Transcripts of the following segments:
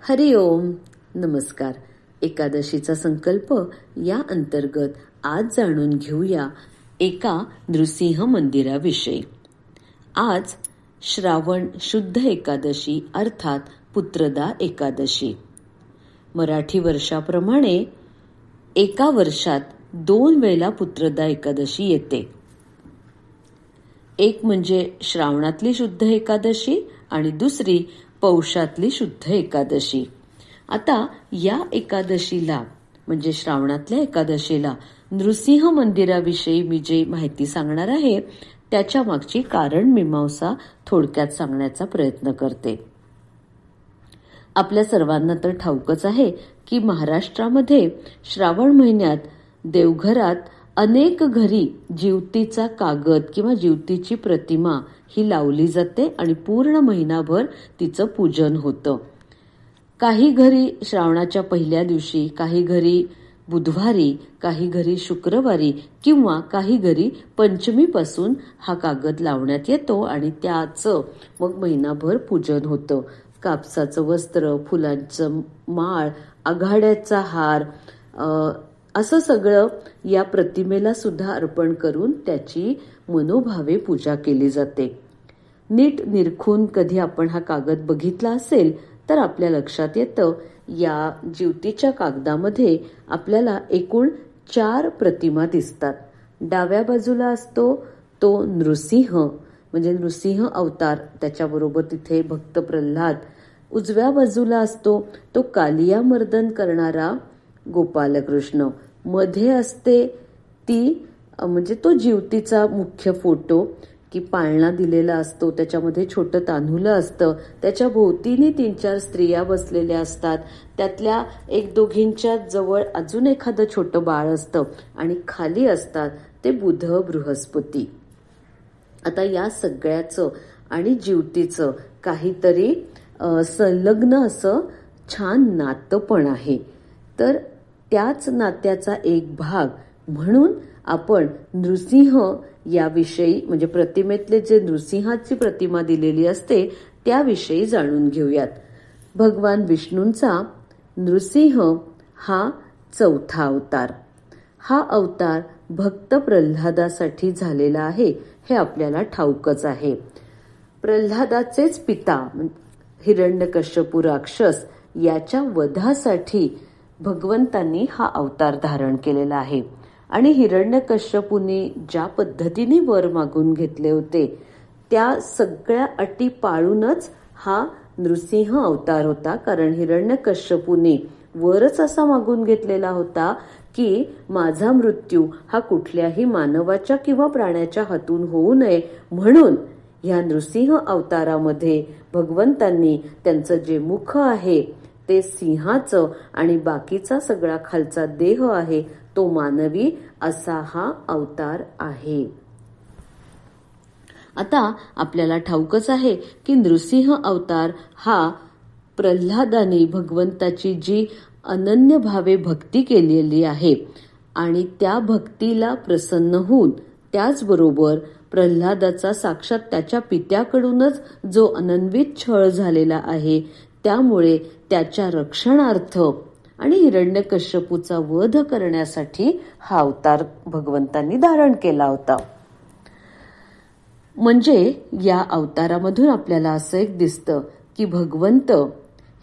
हरि ओम. नमस्कार. एकादशीचा संकल्प या अंतर्गत आज जाणून घेऊया एका नृसिंह मंदिराविषयी. आज श्रावण शुद्ध एकादशी अर्थात पुत्रदा एकादशी. मराठी वर्षाप्रमाणे एका वर्षात 2 वेळेला पुत्रदा एकादशी येते. एक म्हणजे श्रावणातली शुद्ध एकादशी आणि दुसरी पौषातली शुद्ध एकादशी. आता या एकादशीला म्हणजे श्रावणातल्या एकादशीला नृसिंह मंदिराविषयी मी जे माहिती सांगणार आहे त्याच्या मागची कारण मीमांसा थोडक्यात सांगण्याचा प्रयत्न करते. आपल्या सर्वांना तर ठाऊकच आहे की महाराष्ट्रामध्ये श्रावण महिन्यात देवघरात अनेक घरी जिवतीचा कागद किंवा जिवतीची प्रतिमा ही लावली जाते आणि पूर्ण महिनाभर तिचं पूजन होतं. काही घरी श्रावणाच्या पहिल्या दिवशी, काही घरी बुधवारी, काही घरी शुक्रवारी किंवा काही घरी पंचमीपासून हा कागद लावण्यात येतो आणि त्याचं मग महिनाभर पूजन होतं. कापसाचं वस्त्र, फुलांचं माळ, आघाड्याचा हार असं सगळं या प्रतिमेला सुद्धा अर्पण करून त्याची मनोभावे पूजा केली जाते. नीट निरखून कधी आपण हा कागद बघितला असेल तर आपल्या लक्षात येतं या जिवतीच्या कागदामध्ये आपल्याला एकूण 4 प्रतिमा दिसतात. डाव्या बाजूला असतो तो नृसिंह म्हणजे नृसिंह अवतार, त्याच्याबरोबर तिथे भक्त प्रल्हाद. उजव्या बाजूला असतो तो कालिया मर्दन करणारा गोपालकृष्ण. मध्ये असते ती म्हणजे तो जिवतीचा मुख्य फोटो की पाळणा दिलेला असतो, त्याच्यामध्ये छोटं तान्हुलं असतं, त्याच्या भोवतीने 3-4 स्त्रिया बसलेल्या असतात, त्यातल्या 1-2घींच्या जवळ अजून एखादं छोटं बाळ असतं आणि खाली असतात ते बुध बृहस्पती. आता या सगळ्याचं आणि जिवतीचं काहीतरी संलग्न असं छान नातं पण आहे. तर त्याच नात्याचा एक भाग म्हणून आपण नृसिंह याविषयी म्हणजे प्रतिमेतले जे नृसिंहाची प्रतिमा दिलेली असते त्याविषयी जाणून घेऊयात. भगवान विष्णूंचा नृसिंह हा 4था अवतार. हा अवतार भक्त प्रल्हादासाठी झालेला आहे हे आपल्याला ठाऊकच आहे. प्रल्हादाचेच पिता हिरण्यकश्यपू राक्षस याच्या वधासाठी भगवंतांनी हा अवतार धारण केलेला आहे. आणि हिरण्यकश्यपूने ज्या पद्धतीने वर मागून घेतले होते त्या सगळ्या अटी पाळूनच हा नृसिंह अवतार होता. कारण हिरण्यकश्यपूने वरच असा मागून घेतलेला होता की माझा मृत्यू हा कुठल्याही मानवाच्या किंवा प्राण्याच्या हातून होऊ नये, म्हणून ह्या नृसिंह अवतारामध्ये भगवंतांनी त्यांचं जे मुख आहे ते सिंहाचं आणि बाकीचा सगळा खालचा देह आहे तो मानवी असा हा अवतार आहे. आता आपल्याला ठाऊकच आहे की नृसिंह अवतार हा प्रल्हादाने भगवंताची जी अनन्य भावे भक्ती केलेली आहे आणि त्या भक्तीला प्रसन्न होऊन त्याचबरोबर प्रल्हादाचा साक्षात त्याच्या पित्याकडूनच जो अनन्वित छळ झालेला आहे त्यामुळे त्याच्या रक्षणार्थ आणि हिरण्यकश्यपूचा वध करण्यासाठी हा अवतार भगवंतांनी धारण केला होता. म्हणजे या अवतारामधून आपल्याला असं एक दिसतं की भगवंत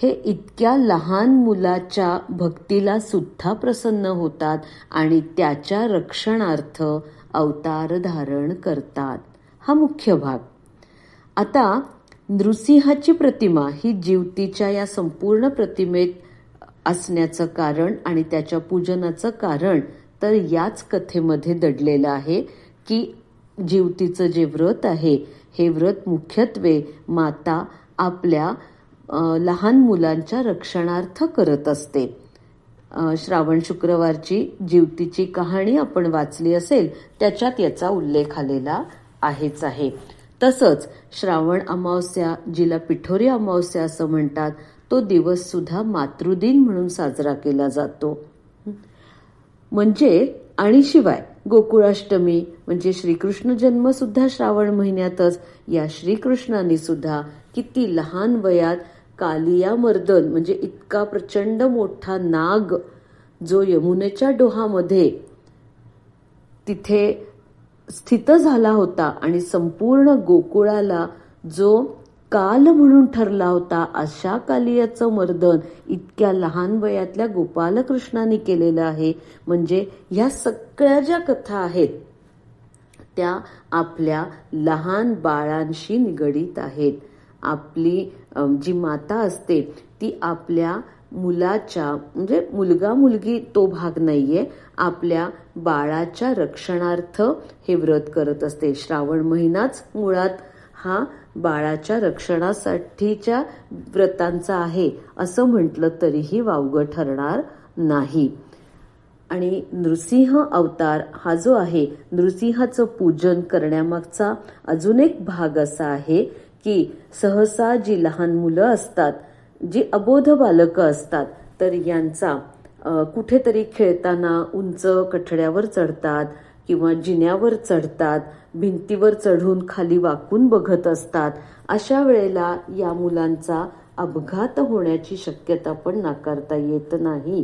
हे इतक्या लहान मुलाच्या भक्तीला सुद्धा प्रसन्न होतात आणि त्याच्या रक्षणार्थ अवतार धारण करतात. हा मुख्य भाग. आता नृसिंहाची प्रतिमा ही जिवतीच्या या संपूर्ण प्रतिमेत असण्याचं कारण आणि त्याच्या पूजनाचं कारण तर याच कथेमध्ये दडलेलं आहे की जिवतीचं जे व्रत आहे हे व्रत मुख्यत्वे माता आपल्या लहान मुलांच्या रक्षणार्थ करत असते. श्रावण शुक्रवारची जिवतीची कहाणी आपण वाचली असेल त्याच्यात याचा उल्लेख आलेला आहेच आहे. तसंच श्रावण अमावस्या जिला पिठोरी अमावस्या असं म्हणतात तो दिवस सुद्धा मातृदिन म्हणून साजरा केला जातो. म्हणजे आणि शिवाय गोकुळाष्टमी म्हणजे श्रीकृष्ण जन्म सुद्धा श्रावण महिन्यातच. या श्रीकृष्णाने सुद्धा किती लहान वयात कालियामर्दन म्हणजे इतका प्रचंड मोठा नाग जो यमुनेच्या डोहामध्ये तिथे स्थित झाला होता आणि संपूर्ण गोकुळाला जो काल म्हणून ठरला होता, अशा कालियाचं मर्दन इतक्या लहान वयातल्या गोपालकृष्णाने केलेलं आहे. म्हणजे ह्या सगळ्या ज्या कथा आहेत त्या आपल्या लहान बाळांशी निगडीत आहेत. आपली जी माता असते ती आपल्या मुलाच्या म्हणजे मुलगा मुलगी तो भाग नाहीये, आपल्या बाळाच्या रक्षणार्थ हे व्रत करत असते. श्रावण महिनाच मुळात हा बाळाच्या रक्षणासाठीच्या व्रतांचा आहे असं म्हटलं तरीही वावगं ठरणार नाही. आणि नृसिंह अवतार हा जो आहे, नृसिंहाचं पूजन करण्यामागचा अजून एक भाग असा आहे की सहसा जी लहान मुलं असतात, जी अबोध बालकं असतात, तर यांचा कुठेतरी खेळताना उंच कठड्यावर चढतात किंवा जिन्यावर चढतात, भिंतीवर चढून खाली वाकून बघत असतात. अशा वेळेला या मुलांचा अपघात होण्याची शक्यता पण नाकारता येत नाही.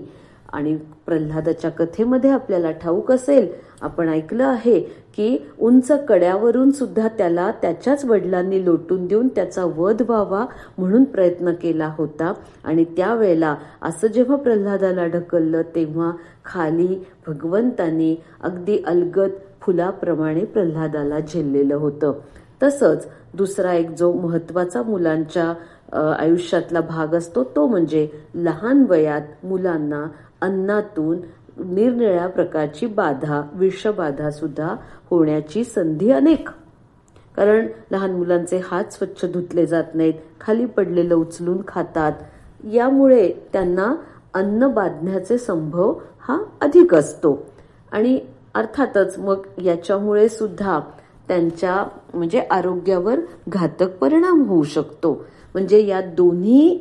आणि प्रल्हादाच्या कथेमध्ये आपल्याला ठाऊक असेल, आपण ऐकलं आहे की उंच कड्यावरून सुद्धा त्याला त्याच्याच वडिलांनी लोटून देऊन त्याचा वध व्हावा म्हणून प्रयत्न केला होता. आणि त्यावेळेला असं जेव्हा प्रल्हादाला ढकललं तेव्हा खाली भगवंतांनी अगदी अलगद फुलाप्रमाणे प्रल्हादाला झेललेलं होतं. तसंच दुसरा एक जो महत्वाचा मुलांच्या आयुष्यातला भाग असतो तो म्हणजे लहान वयात मुलांना अन्नातून निरनिराळ्या प्रकारची बाधा, विषबाधा सुद्धा होण्याची संधी अनेक. कारण लहान मुलांचे हात स्वच्छ धुतले जात नाहीत, खाली पडलेलं उचलून खातात, यामुळे त्यांना अन्न बाधण्याचे संभव हा अधिक असतो. आणि अर्थातच मग याच्यामुळे सुद्धा त्यांच्या म्हणजे आरोग्यावर घातक परिणाम होऊ शकतो. म्हणजे या दोन्ही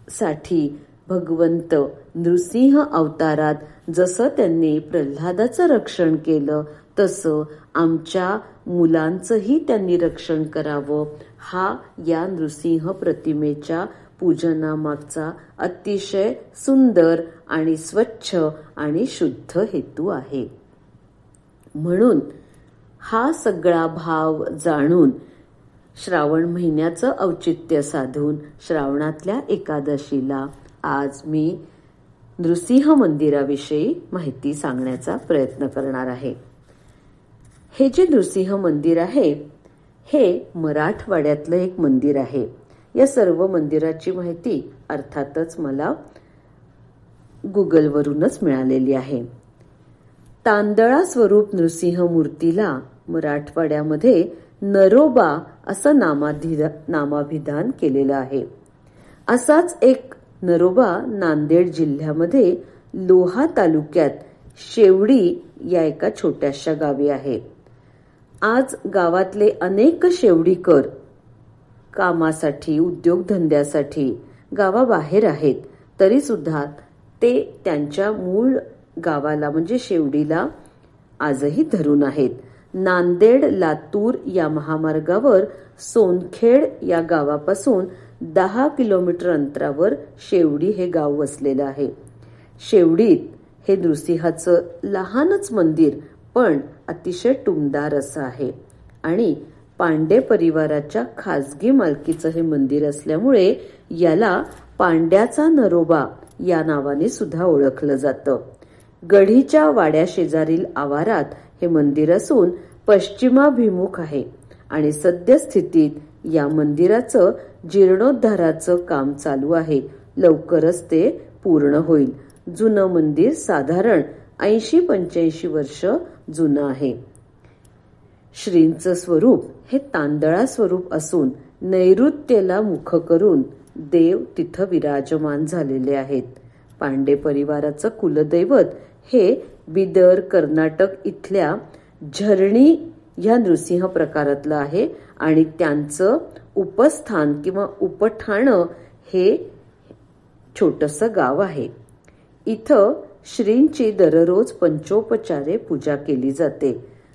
साठी भगवंत नृसिंह अवतारात जसं त्यांनी प्रल्हादाचं रक्षण केलं तसं आमच्या मुलांचंही त्यांनी रक्षण करावं, हा या नृसिंह प्रतिमेच्या पूजनामागचा अतिशय सुंदर आणि स्वच्छ आणि शुद्ध हेतू आहे. म्हणून हा सगळा भाव जाणून श्रावण महिन्याचं औचित्य साधून श्रावणातल्या एकादशीला आज मी नृसिंह मंदिराविषयी माहिती सांगण्याचा प्रयत्न करणार आहे. हे जे नृसिंह मंदिर आहे हे मराठवाड्यातलं एक मंदिर आहे. या सर्व मंदिराची माहिती अर्थातच मला गुगलवरूनच मिळालेली आहे. तांदळा स्वरूप नृसिंह मूर्तीला मराठवाड्यामध्ये नरोबा असं नामाभिधान केलेलं आहे. असाच एक नरोबा नांदेड जिल्ह्यामध्ये लोहा तालुक्यात शेवडी या एका छोट्याशा गावी आहे. आज गावातले अनेक शेवडीकर कामासाठी, उद्योगधंद्यासाठी गावाबाहेर आहेत, तरी सुद्धा ते त्यांच्या मूळ गावाला म्हणजे शेवडीला आजही धरून आहेत. नांदेड लातूर या महामार्गावर सोनखेड या गावापासून 10 किलोमीटर अंतरावर शेवडी हे गाव वसलेलं आहे. शेवडीत हे नृसिंहाचं लहानच मंदिर पण अतिशय टुमदार असं आहे. आणि पांडे परिवाराच्या खासगी मालकीचं हे मंदिर असल्यामुळे याला पांड्याचा नरोबा या नावाने सुद्धा ओळखलं जातं. गढीच्या वाड्या शेजारील आवारात हे मंदिर असून पश्चिमाभिमुख आहे आणि सद्यस्थितीत या मंदिराचं जीर्णोद्धाराचं काम चालू आहे. लवकरच ते पूर्ण होईल. जुनं मंदिर साधारण 80-85 वर्ष जुनं आहे. श्रींचं स्वरूप हे तांदळा स्वरूप असून नैऋत्येला मुख करून देव तिथं विराजमान झालेले आहेत. पांडे परिवाराचं कुलदैवत हे बिदर, कर्नाटक इथल्या झरणी ह्या नृसिंह प्रकारातलं आहे आणि त्यांचं उपस्थान किंवा उपठाणं हे छोटंसं गाव आहे. इथं श्रींची दररोज पंचोपचारे पूजा केली जाते.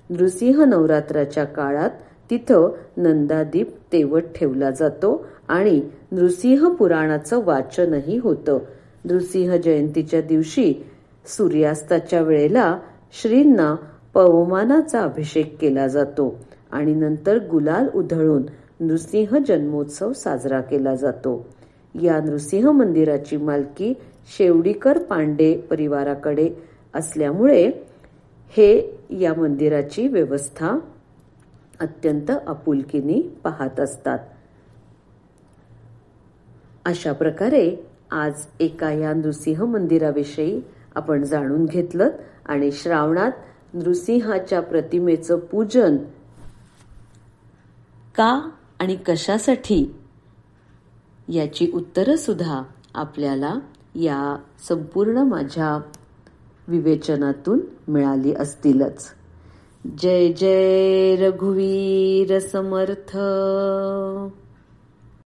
नृसिंह नवरात्राच्या काळात तिथं नंदादीप तेवत ठेवला जातो आणि नृसिंह पुराणाचं वाचनही होतं. नृसिंह जयंतीच्या दिवशी सूर्यास्ताच्या वेळेला श्रींना पवमानाचा अभिषेक केला जातो आणि नंतर गुलाल उधळून नृसिंह जन्मोत्सव साजरा केला जातो. या नृसिंह मंदिराची मालकी शेवडीकर पांडे परिवाराकडे असल्यामुळे हे या मंदिराची व्यवस्था अत्यंत आपुलकीने पाहत असतात. अशा प्रकारे आज एका या नृसिंह मंदिराविषयी आपण जाणून घेतलं आणि श्रावणात नृसिंहाच्या प्रतिमेचं पूजन का आणि कशासाठी याची उत्तरं सुद्धा आपल्याला या संपूर्ण माझ्या विवेचनातून मिळाली असतीलच. जय जय रघुवीर समर्थ.